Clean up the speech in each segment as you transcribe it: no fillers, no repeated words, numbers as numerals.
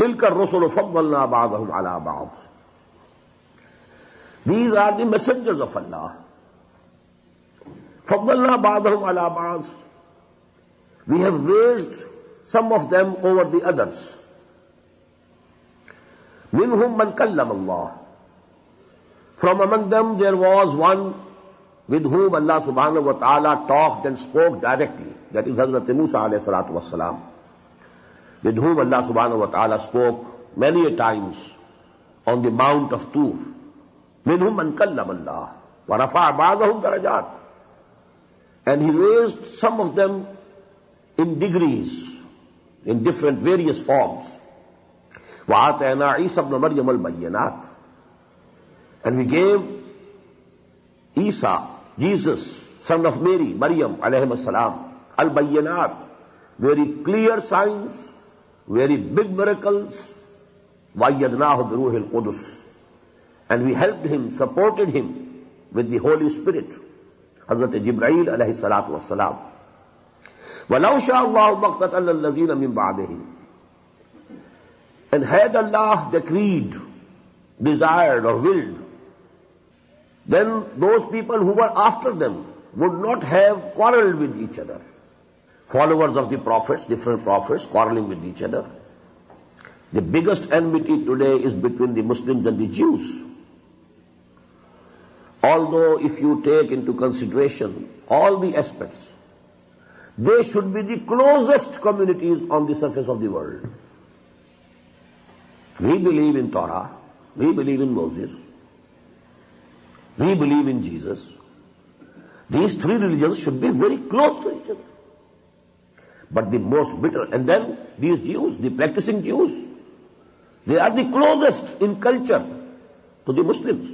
تِلْكَ الرُّسُلُ فَضَّلْنَا بَعْضَهُمْ عَلَى بَعْضٍ. These are the messengers of Allah. فَضَّلْنَا بَعْضَهُمْ عَلَى بَعْضٍ. We have raised some of them over the others. مِنْهُمْ مَنْ كَلَّمَ اللَّهُ. From among them there was one with whom Allah subhanahu wa ta'ala talked and spoke directly. That is Hazrat Musa alayhi salatu wassalam, with whom Allah subhanahu wa ta'ala spoke many a times on the Mount of Tur. مِنْهُمْ مَنْ كَلَّمَ اللَّهُ وَرَفَعَ بَعْضَهُمْ دَرَجَاتٍ. And he raised some of them in degrees, in different various forms. وَآتَيْنَا عِيسَى ابْنَ مَرْيَمَ الْبَيِّنَاتِ. And we gave Isa, Jesus, son of Mary, Maryam alayhi salam, al-bayyinat, very clear signs, very big miracles. وَأَيَّدْنَاهُ بِرُوحِ الْقُدُسِ. And we helped him, supported him with the Holy Spirit, Hazrat Jibreel alayhi salatu wassalam. وَلَوْ شَاءَ اللَّهُ مَقْتَتَلَ الَّذِينَ مِنْ بَعْدِهِ. And had Allah decreed, desired or willed, then those people who were after them would not have quarreled with each other. Followers of the prophets, different prophets, quarreling with each other. The biggest enmity today is between the Muslims and the Jews. Although if you take into consideration all the aspects, they should be the closest communities on the surface of the world. We believe in Torah, we believe in Moses, we believe in Jesus. These three religions should be very close to each other. But the most bitter, and then these Jews, the practicing Jews, they are the closest in culture to the Muslims.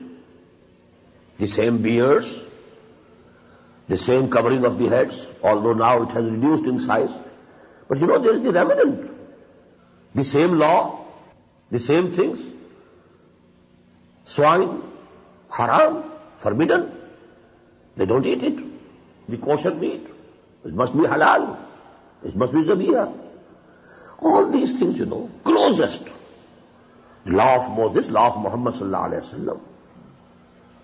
The same beards, the same covering of the heads, although now it has reduced in size. But you know, there is the remnant. The same law, the same things. Swine, haram, forbidden. They don't eat it. The kosher meat, it must be halal. It must be zabiyah. All these things, you know, closest. The law of Moses, law of Muhammad sallallahu alayhi wa sallam.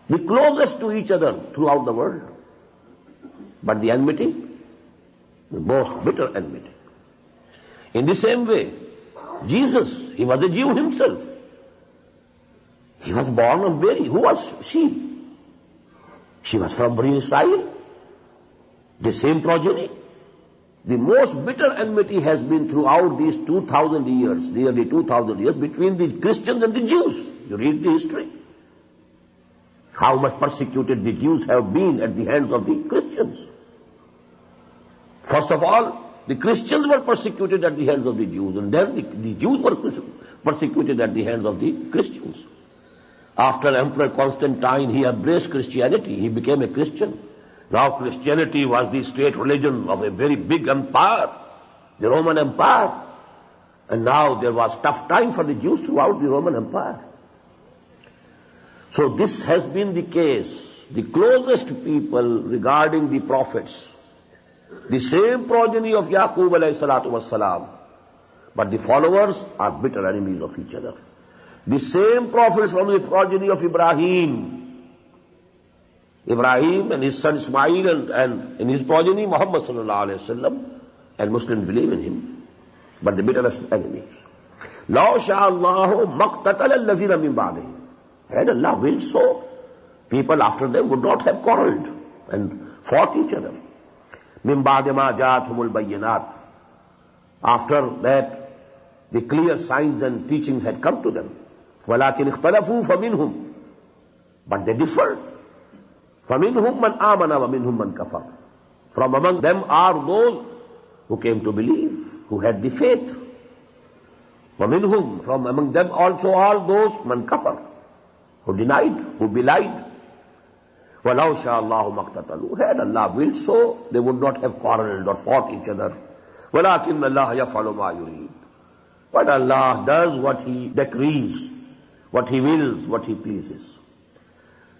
The closest to each other throughout the world. But the enmity, the most bitter enmity. In the same way, Jesus, he was a Jew himself. He was born of Mary. Who was she? She was from Bani Israel. The same progeny. The most bitter enmity has been throughout these 2,000 years, nearly 2,000 years, between the Christians and the Jews. You read the history. How much persecuted the Jews have been at the hands of the Christians. First of all, the Christians were persecuted at the hands of the Jews, and then the Jews were persecuted at the hands of the Christians. After Emperor Constantine, he embraced Christianity. He became a Christian. Now Christianity was the state religion of a very big empire, the Roman Empire. And now there was tough time for the Jews throughout the Roman Empire. So this has been the case. The closest people regarding the prophets, the same progeny of Yaqub alayhi salatu wassalam, but the followers are bitter enemies of each other. The same prophets from the progeny of Ibrahim and his son Ismail and in his progeny Muhammad sallallahu alayhi wasallam, and Muslims believe in him, but the bitterest enemies. لَوْ شَاءَ اللَّهُ مَقْتَتَلَ الَّذِينَ مِنْ بَعْدِهِمْ. Had Allah willed so, people after them would not have quarreled and fought each other. مِنْ بَعْدِ مَا جَاءَتْهُمُ الْبَيِّنَاتِ. After that, the clear signs and teachings had come to them. وَلَكِنْ اخْتَلَفُوا فَمِنْهُمْ. But they differed. فَمِنْهُمْ مَنْ آمَنَ وَمِنْهُمْ مَنْ كَفَرَ. From among them are those who came to believe, who had the faith. وَمِنْهُمْ, from among them also are those مَنْ كَفَرَ, who denied, who belied. وَلَوْ شَاءَ اللَّهُ مَقْتَتَلُوا. Had Allah willed so, they would not have quarreled or fought each other. وَلَكِنَّ اللَّهَ يَفْعَلُ مَا يُرِيدُ. But Allah does what He decrees, what He wills, what He pleases.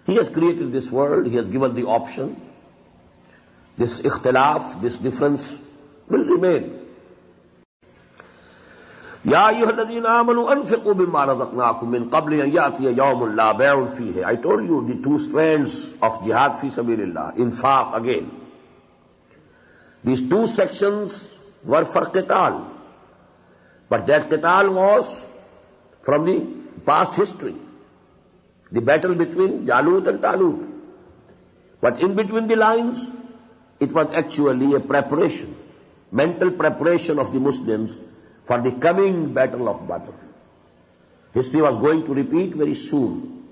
He has created this world, He has given the option. This ikhtilaf, this difference will remain. Ya ayyuhalladhina amanu anfiqu mimma razaqnakum min qabli an ya'tiya yawmun la bay'un fihi. I told you the two strands of jihad fi sabilillah, infaq again. These two sections were for qital, but that qital was from the past history, the battle between Jalut and Talut. But in between the lines, it was actually a preparation, mental preparation of the Muslims for the coming battle of Badr. History was going to repeat very soon.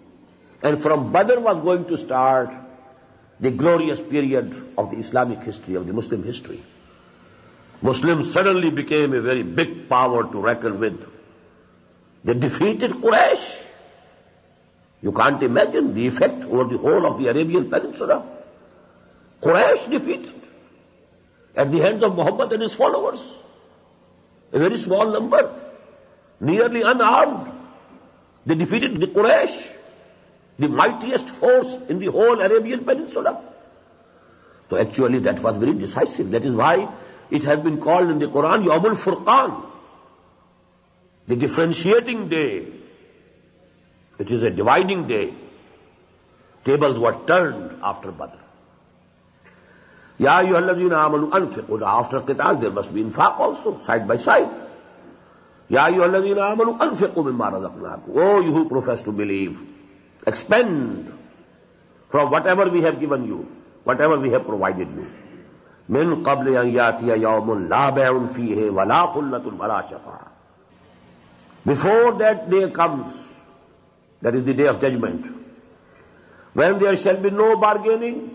And from Badr was going to start the glorious period of the Islamic history, of the Muslim history. Muslims suddenly became a very big power to reckon with. They defeated Quraysh. You can't imagine the effect over the whole of the Arabian Peninsula. Quraysh defeated at the hands of Muhammad and his followers. A very small number, nearly unarmed. They defeated the Quraysh, the mightiest force in the whole Arabian Peninsula. So actually that was very decisive. That is why it has been called in the Quran Yawmul Furqan, the differentiating day. It is a dividing day. Tables were turned after Badr. Ya ayyuhalladhina amanu anfiqu. After qital there must be infaq also, side by side. Ya ayyuhalladhina amanu anfiqu mimma razaqnakum. Oh, you who profess to believe, expend from whatever we have given you, whatever we have provided you. Min qabli an yatiya yawmun la bay'un fihi wa la khullatun wa la shafa'a. Before that day comes, that is the day of judgment, when there shall be no bargaining,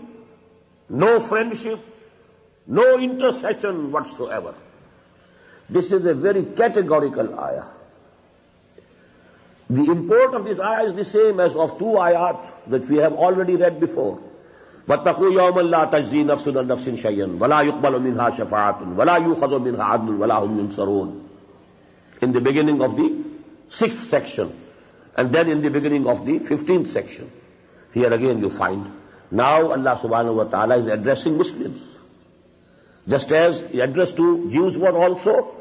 no friendship, no intercession whatsoever. This is a very categorical ayah. The import of this ayah is the same as of two ayat that we have already read before. وَاتَّقُوا يَوْمًا لَا تَجْزِي نَفْسٌ عَنْ نَفْسٍ شَيْئًا وَلَا يُقْبَلُ مِنْهَا شَفَاعَةٌ وَلَا يُؤْخَذُ مِنْهَا عَدْلٌ وَلَا هُمْ يُنصَرُونَ. In the beginning of the 6th section, and then in the beginning of the 15th section. Here again you find, now Allah subhanahu wa ta'ala is addressing Muslims. Just as He addressed to Jews were also,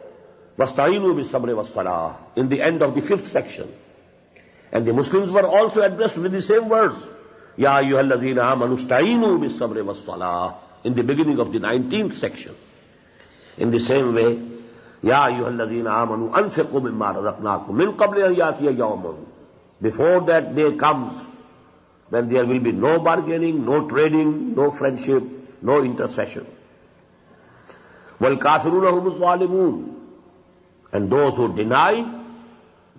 وَاسْتَعِينُوا بِالصَّبْرِ وَالصَّلَاةِ, in the end of the 5th section. And the Muslims were also addressed with the same words, Ya ayyuhalladhina amanu ista'inu bis-sabri was-salah, in the beginning of the 19th section. In the same way, Ya ayyuhalladhina amanu anfiqu mimma razaqnakum min qabli an yatiya yawmun. Before that day comes, when there will be no bargaining, no trading, no friendship, no intercession. وَالْكَافِرُونَ هُمُ الظَّالِمُونَ. And those who deny,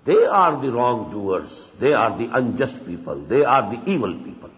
they are the wrongdoers. They are the unjust people. They are the evil people.